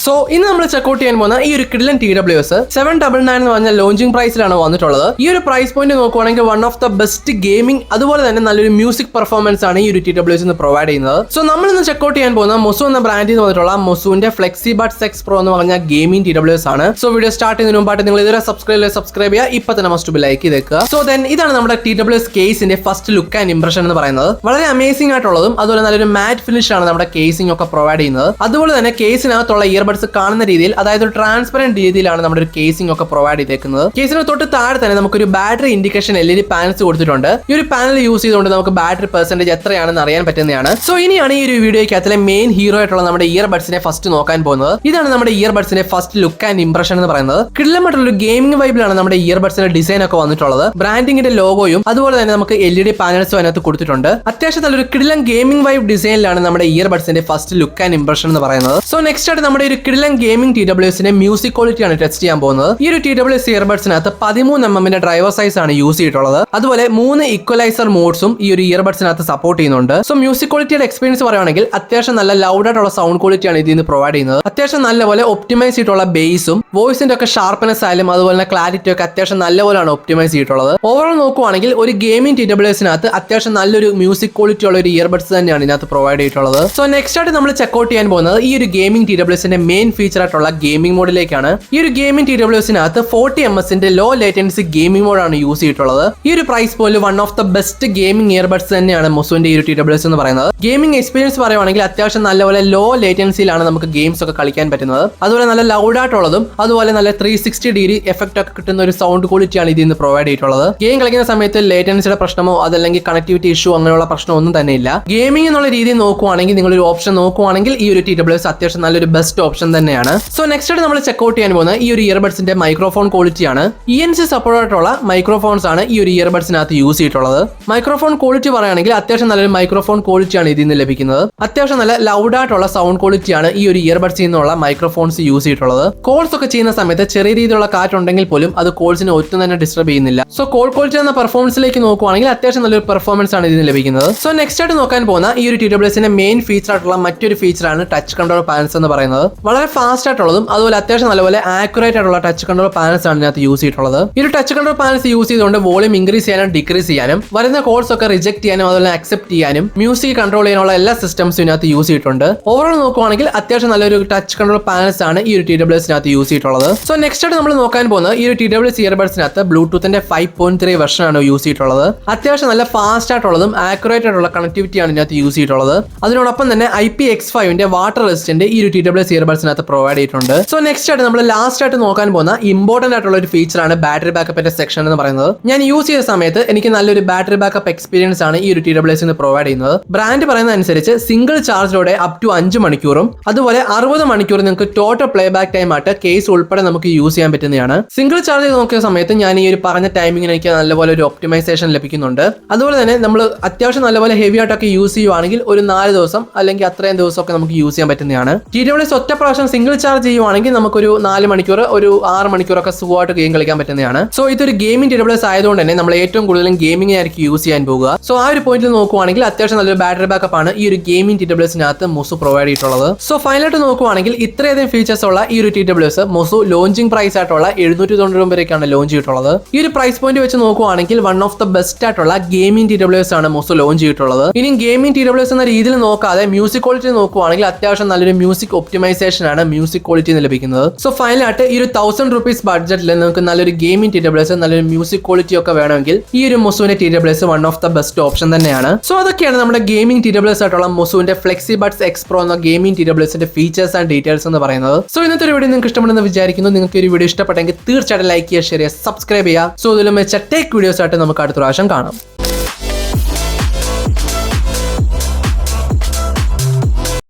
So ഇന്ന് നമ്മൾ checkout ചെയ്യാൻ പോകുന്ന ഈ ഒരു കിഡിലൻ TWS 799 എന്ന് പറഞ്ഞ ലോഞ്ചിങ് പ്രൈസിലാണ് വന്നിട്ടുള്ളത്. ഈ ഒരു പ്രൈസ് പോയിന്റ് നോക്കുവാണെങ്കിൽ one of the best gaming അതുപോലെ തന്നെ നല്ലൊരു മ്യൂസിക് പെർഫോമൻസ് ആണ് ഈ ഒരു TWS പ്രൊവൈഡ് ചെയ്യുന്നത്. സോ നമ്മൾ ഇന്ന് ചെക്കൗട്ട് ചെയ്യാൻ പോകുന്ന മൊസു എന്ന ബ്രാൻഡിൽ നിന്ന് വന്നിട്ടുള്ള മൊസുവിന്റെ FlexiBuds X Pro എന്ന് പറഞ്ഞ ഗെയിമിംഗ് TWS ആണ്. സോ വീഡിയോ സ്റ്റാർട്ട് ചെയ്യുന്നതിന് മുമ്പായിട്ട് നിങ്ങൾ ഇതുവരെ സബ്സ്ക്രൈബ് ചെയ്യുക, ഇപ്പൊ തന്നെ മസ്റ്റ് ബി ലൈക്ക് ചെയ്തേക്കുക. സോ ദെൻ ഇതാണ് നമ്മുടെ TWS കേസിന്റെ ഫസ്റ്റ് ലുക്ക് ആൻഡ് ഇംപ്രഷൻ എന്ന് പറയുന്നത്. വളരെ അമേസിംഗ് ആയിട്ടുള്ളതും അതുപോലെ നല്ലൊരു മാറ്റ് ഫിനിഷ് ആണ് നമ്മുടെ കേസിംഗ് ഒക്കെ പ്രൊവൈഡ് ചെയ്യുന്നത്. അതുപോലെ തന്നെ കേസിനകത്തുള്ള ഇയർബഡ്സ് കാണുന്ന രീതിയിൽ, അതായത് ട്രാൻസ്പെറന്റ് രീതിയിലാണ് നമ്മുടെ ഒരു കേസിംഗ് ഒക്കെ പ്രൊവൈഡ് ചെയ്തേക്കുന്നത്. കേസിന് തൊട്ട് താഴെ തന്നെ നമുക്കൊരു ബാറ്ററി ഇൻഡിക്കേഷൻ LED പാനൽസ് കൊടുത്തിട്ടുണ്ട്. ഈ ഒരു പാനൽ യൂസ് ചെയ്തുകൊണ്ട് നമുക്ക് ബാറ്ററി പെർസെന്റേജ് എത്രയാണെന്ന് അറിയാൻ പറ്റുന്നതാണ്. സോ ഇനിയാണ് ഈ ഒരു വീഡിയോയ്ക്കകത്തിലെ മെയിൻ ഹീറോ ആയിട്ടുള്ള നമ്മുടെ ഇയർബഡ്സിനെ ഫസ്റ്റ് നോക്കാൻ പോകുന്നത്. ഇതാണ് നമ്മുടെ ഇയർബഡ്സിന്റെ ഫസ്റ്റ് ലുക്ക് ആൻഡ് ഇംപ്രഷൻ എന്ന് പറയുന്നത്. കിടിലമായിട്ടുള്ള ഒരു ഗെയിമിംഗ് വൈബിലാണ് നമ്മുടെ ഇയർബഡ്സിന്റെ ഡിസൈൻ ഒക്കെ വന്നിട്ടുള്ളത്. ബ്രാൻഡിങ്ങിന്റെ ലോഗോയും അതുപോലെ തന്നെ നമുക്ക് LED പാനൽസും അതിനകത്ത് കൊടുത്തിട്ടുണ്ട്. അത്യാവശ്യം നല്ലൊരു കിടിലൻ ഗെയിമിംഗ് വൈബ് ഡിസൈനിലാണ് നമ്മുടെ ഇയർബഡ്സിന്റെ ഫസ്റ്റ് ലുക്ക് ആൻഡ് ഇംപ്രഷൻ എന്ന് പറയുന്നത്. സോ നെക്സ്റ്റ് ആയിട്ട് നമ്മുടെ ഒരു കിടിലൻ ഗെയിമിംഗ് TWSന്റെ മ്യൂസിക് ക്വാളിറ്റി ആണ് ടെസ്റ്റ് ചെയ്യാൻ പോകുന്നത്. ഈ ഒരു TWS ഇയർബഡ്സിനകത്ത് 13mm ഡ്രൈവർ സൈസ് ആണ് യൂസ് ചെയ്തിട്ടുള്ളത്. അതുപോലെ 3 ഇക്വലൈസർ മോഡ്സും ഈ ഒരു ഇയർബഡ്സിനകത്ത് സപ്പോർട്ട് ചെയ്യുന്നുണ്ട്. സോ മ്യൂസിക് ക്വാളിറ്റിയുടെ എക്സ്പീരിയൻസ് പറയുകയാണെങ്കിൽ അത്യാവശ്യം നല്ല ലൗഡ് ആയിട്ടുള്ള സൗണ്ട് ക്വാളിറ്റി ആണ് ഇതിൽ നിന്ന് പ്രൊവൈഡ് ചെയ്യുന്നത്. അത്യാവശ്യം നല്ലപോലെ ഒപ്റ്റിമൈസ് ചെയ്തിട്ടുള്ള ബേസും വോയിസിന്റെ ഒക്കെ ഷാർപ്നെസ് ആയാലും അതുപോലെ തന്നെ ക്ലാരിറ്റി ഒക്കെ അത്യാവശ്യം നല്ലപോലെയാണ് ഒപ്റ്റിമൈസ് ചെയ്തിട്ടുള്ളത്. ഓവറോൾ നോക്കുവാണെങ്കിൽ ഒരു ഗെയിമിംഗ് TWSനകത്ത് അത്യാവശ്യം നല്ലൊരു മ്യൂസിക് ക്വാളിറ്റി ഉള്ള ഒരു ഇയർബഡ്സ് തന്നെയാണ് ഇതിനകത്ത് പ്രൊവൈഡ് ചെയ്തിട്ടുള്ളത്. സോ നെക്സ്റ്റ് ആയിട്ട് നമ്മൾ ചെക്കൗട്ട് ചെയ്യാൻ പോകുന്നത് ഈ ഒരു ഗെയിമിംഗ് TWSന്റെ മെയിൻ ഫീച്ചർ ആയിട്ടുള്ള ഗെയിമിംഗ് മോഡിലേക്കാണ്. ഈ ഒരു ഗെയിമിംഗ് TWSനകത്ത് 40ms ലോ ലേറ്റൻസി ഗെയിമിംഗ് മോഡാണ് യൂസ് ചെയ്തിട്ടുള്ളത്. ഈ ഒരു പ്രൈസ് പോലും one of the best gaming earbuds തന്നെയാണ് മൊസുവിന്റെ ഈ ഒരു TWS എന്ന് പറയുന്നത്. ഗെയിമിംഗ് എക്സ്പീരിയൻസ് പറയുവാണെങ്കിൽ അത്യാവശ്യം നല്ലപോലെ ലോ ലേറ്റൻസിയിലാണ് നമുക്ക് ഗെയിംസ് ഒക്കെ കളിക്കാൻ പറ്റുന്നത്. അതുപോലെ നല്ല ലൗഡ് ആയിട്ടുള്ളതും അതുപോലെ നല്ല 360 ഡിഗ്രി എഫക്ട് ഒക്കെ കിട്ടുന്ന ഒരു സൗണ്ട് ക്വാളിറ്റിയാണ് ഇതിൽ നിന്ന് പ്രൊവൈഡ് ചെയ്തിട്ടുള്ളത്. ഗെയിം കളിക്കുന്ന സമയത്ത് ലേറ്റൻസിയുടെ പ്രശ്നമോ അതല്ലെങ്കിൽ കണക്ടിവിറ്റി ഇഷ്യൂ അങ്ങനെയുള്ള പ്രശ്നം ഒന്നും തന്നെ ഇല്ല. ഗെയിമിംഗ് എന്നുള്ള രീതിയിൽ നോക്കുവാണെങ്കിൽ നിങ്ങളൊരു ഓപ്ഷൻ നോക്കുവാണെങ്കിൽ ഈ ഒരു TWS അത്യാവശ്യം നല്ലൊരു ബെസ്റ്റ് ഓപ്ഷൻ തന്നെയാണ്. സോ നെക്സ്റ്റ് ആയിട്ട് നമ്മൾ ചെക്കൗട്ട് ചെയ്യാൻ പോകുന്ന ഈ ഒരു ഇയർബഡ്സിന്റെ മൈക്രോഫോൺ ക്വാളിറ്റിയാണ്. ENC സപ്പോർട്ട് ആയിട്ടുള്ള മൈക്രോഫോൺസ് ആണ് ഈ ഒരു ഇയർബഡ്സിനകത്ത് യൂസ് ചെയ്തിട്ടുള്ളത്. മൈക്രോഫോൺ ക്വാളിറ്റി പറയുകയാണെങ്കിൽ അത്യാവശ്യം നല്ലൊരു മൈക്രോഫോൺ ക്വാളിറ്റിയാണ് ഇതിൽ നിന്ന് ലഭിക്കുന്നത്. അത്യാവശ്യം നല്ല ലൗഡ് ആയിട്ടുള്ള സൗണ്ട് ക്വാളിറ്റിയാണ് ഈ ഒരു ഇയർബഡ്സിൽ നിന്നുള്ള മൈക്രോഫോൺസ് യൂസ് ചെയ്തിട്ടുള്ളത്. കോൾസ് ഒക്കെ ചെയ്യുന്ന സമയത്ത് ചെറിയ രീതിയിലുള്ള കാറ്റുണ്ടെങ്കിൽ പോലും അത് കോൾസിനെ ഒട്ടും തന്നെ ഡിസ്റ്റർബ് ചെയ്യുന്നില്ല. സോ കോൾ ക്വാളിറ്റി എന്ന പെർഫോമൻസിലേക്ക് നോക്കുവാണെങ്കിൽ അത്യാവശ്യം നല്ലൊരു പെർഫോമൻസ് ആണ് ഇതിന് ലഭിക്കുന്നത്. സോ നെക്സ്റ്റ് ആയിട്ട് നോക്കാൻ പോകുന്ന ഈ ഒരു TWSന്റെ മെയിൻ ഫീച്ചർ ആയിട്ടുള്ള മറ്റൊരു ഫീച്ചറാണ് ടച്ച് കൺട്രോൾ പാനൽസ് എന്ന് പറയുന്നത്. വളരെ ഫാസ്റ്റ് ആയിട്ടുള്ളതും അതുപോലെ അത്യാവശ്യം നല്ലപോലെ ആക്യുറേറ്റ് ആയിട്ടുള്ള ടച്ച് കൺട്രോൾ പാനൽസ് ആണ് ഇതിനകത്ത് യൂസ് ചെയ്തിട്ടുള്ളത്. ഈ ഒരു ടച്ച് കൺട്രോൾ പാനൽസ് യൂസ് ചെയ്തുകൊണ്ട് വോളിയം ഇൻക്രീസ് ചെയ്യാനും ഡിക്രീസ് ചെയ്യാനും വരുന്ന കോൾസ് ഒക്കെ റിജക്ട് ചെയ്യാനും അതുപോലെ അക്സെപ്റ്റ് ചെയ്യാനും മ്യൂസിക് കൺട്രോൾ ചെയ്യാനുള്ള എല്ലാ സിസ്റ്റംസും ഇതിനകത്ത് യൂസ് ചെയ്തിട്ടുണ്ട്. ഓവറോൾ നോക്കുവാണെങ്കിൽ അത്യാവശ്യം നല്ലൊരു ടച്ച് കൺട്രോൾ പാനൽസ് ആണ് ഈ ഒരു TWSനകത്ത് യൂസ് ചെയ്തിട്ടുള്ളത്. സോ നെക്സ്റ്റ് ആയിട്ട് നമ്മൾ നോക്കാൻ പോകുന്നത് ഈ ഒരു TWS ഇയർബഡ്സിനകത്ത് ബ്ലൂടൂത്തിന്റെ 5.3 വെർഷൻ ആണ് യൂസ് ചെയ്തിട്ടുള്ളത്. അത്യാവശ്യം നല്ല ഫാസ്റ്റ് ആയിട്ടുള്ളതും ആക്യുറേറ്റ് ആയിട്ടുള്ള കണക്ടിവിറ്റി ആണ് ഇതിനകത്ത് യൂസ് ചെയ്തിട്ടുള്ളത്. അതിനോടൊപ്പം തന്നെ IPX5ന്റെ വാട്ടർ റെസിസ്റ്റന്റ് ഈ ഒരു TWS ഇയർബഡ്സിനകത്ത് പ്രൊവൈഡ് ചെയ്തിട്ടുണ്ട്. സോ നെക്സ്റ്റ് ആയിട്ട് നമ്മൾ ലാസ്റ്റ് ആയിട്ട് നോക്കാൻ പോകുന്ന ഇമ്പോർട്ടന്റ് ആയിട്ടുള്ള ഒരു ഫീച്ചർ ആണ് ബാറ്ററി ബാക്കപ്പിന്റെ സെക്ഷൻ എന്ന് പറയുന്നത്. ഞാൻ യൂസ് ചെയ്ത സമയത്ത് എനിക്ക് നല്ലൊരു ബാറ്ററി ബാക്കപ്പ് എക്സ്പീരിയൻസ് ആണ് ഈ ഒരു TWS പ്രൊവൈഡ് ചെയ്യുന്നത്. ബ്രാൻഡ് പറയുന്ന അനുസരിച്ച് സിംഗിൾ ചാർജിലൂടെ അപ് ടു 5 മണിക്കൂറും അതുപോലെ 60 മണിക്കൂർ നിങ്ങൾക്ക് ടോട്ടൽ പ്ലേ ബാക്ക് ടൈം ആയിട്ട് കേസ് ഉൾപ്പെടെ നമുക്ക് യൂസ് ചെയ്യാൻ പറ്റുന്നതാണ്. സിംഗിൾ ചാർജ് നോക്കിയ സമയത്ത് ഞാൻ ഈ ഒരു പറഞ്ഞ ടൈമിങ്ങിന് എനിക്ക് നല്ലപോലെ ഒരു ഒപ്റ്റിമൈസേഷൻ ലഭിക്കുന്നുണ്ട്. അതുപോലെ തന്നെ നമ്മൾ അത്യാവശ്യം നല്ലപോലെ ഹെവി ആയിട്ടൊക്കെ യൂസ് ചെയ്യുവാണെങ്കിൽ ഒരു 4 ദിവസം അല്ലെങ്കിൽ അത്രയും ദിവസമൊക്കെ നമുക്ക് യൂസ് ചെയ്യാൻ പറ്റുന്നതാണ്. TWS ഒറ്റ പ്രാവശ്യം സിംഗിൾ ചാർജ് ചെയ്യുവാണെങ്കിൽ നമുക്കൊരു 4 മണിക്കൂർ ഒരു 6 മണിക്കൂറൊക്കെ സുഖമായിട്ട് ഗെയിം കളിക്കാൻ പറ്റുന്നതാണ്. സോ ഇതൊരു ഗെയിമിംഗ് TWS ആയതുകൊണ്ട് തന്നെ നമ്മൾ ഏറ്റവും കൂടുതലും ഗെയിമിംഗ് ആയിരിക്കും യൂസ് ചെയ്യാൻ പോകുക. സോ ആ ഒരു പോയിന്റിൽ നോക്കുവാണെങ്കിൽ അത്യാവശ്യം നല്ലൊരു ബാറ്ററി ബാക്കപ്പ് ആണ് ഈ ഒരു ഗെയിമിംഗ് TWSനകത്ത് മൊസു പ്രൊവൈഡ് ചെയ്തിട്ടുള്ളത്. സോ ഫൈനലായിട്ട് നോക്കുവാണെങ്കിൽ ഇത്രയധികം ഫീച്ചേഴ്സ് ഉള്ള ഈ ഒരു TWS മൊസു ലോഞ്ചിങ് പ്രൈസ് ആയിട്ടുള്ള 790 വരെയൊക്കെയാണ് ലോഞ്ച് ചെയ്തിട്ടുള്ളത്. ഈ ഒരു പ്രൈസ് പോയിന്റ് വെച്ച് നോക്കുവാണെങ്കിൽ വൺ ഓഫ് ദ ബെസ്റ്റ് ആയിട്ടുള്ള ഗെയിമിംഗ് TWS ആണ് മൊസു ലോഞ്ച് ചെയ്തിട്ടുള്ളത്. ഇനി ഗെയിമിംഗ് TWS എന്ന രീതിയിൽ നോക്കാതെ മ്യൂസിക് ക്വാളിറ്റി നോക്കുവാണെങ്കിൽ അത്യാവശ്യം നല്ലൊരു മ്യൂസിക് ഒപ്റ്റിമൈസേഷൻ ആണ് മ്യൂസിക് ക്വാളിറ്റി ലഭിക്കുന്നത്. സോ ഫൈനലായിട്ട് ഈ ഒരു 1000 rupees ബഡ്ജറ്റിൽ നിങ്ങൾക്ക് നല്ലൊരു ഗെയിമിംഗ് TWS നല്ലൊരു മ്യൂസിക് ക്വാളിറ്റി ഒക്കെ വേണമെങ്കിൽ ഈ ഒരു മൊസുവിന്റെ TWS one of the best option തന്നെയാണ്. സോ അതൊക്കെയാണ് നമ്മുടെ ഗെയിമിംഗ് TWS ആയിട്ടുള്ള മൊസുവിന്റെ FlexiBuds X Pro എന്ന ഗെയിമിംഗ് TWSന്റെ ഫീച്ചേഴ്സ് ആൻഡ് ഡീറ്റെയിൽസ് എന്ന് പറയുന്നത്. സോ ഇന്നത്തെ ഒരു വീഡിയോ നിങ്ങൾക്ക് ഇഷ്ടപ്പെടുന്ന വിചാരിക്കുന്നു. നിങ്ങൾക്ക് ഒരു വീഡിയോ ഇഷ്ടപ്പെട്ടെങ്കിൽ തീർച്ചയായിട്ടും ലൈക്ക് ചെയ്യുക, ഷെയർ ചെയ്യുക, സബ്സ്ക്രൈബ് ചെയ്യുക. സോ ഇതിലും വെച്ച ടെക് വീഡിയോസ് ആയിട്ട് നമുക്ക് അടുത്ത പ്രാവശ്യം കാണാം.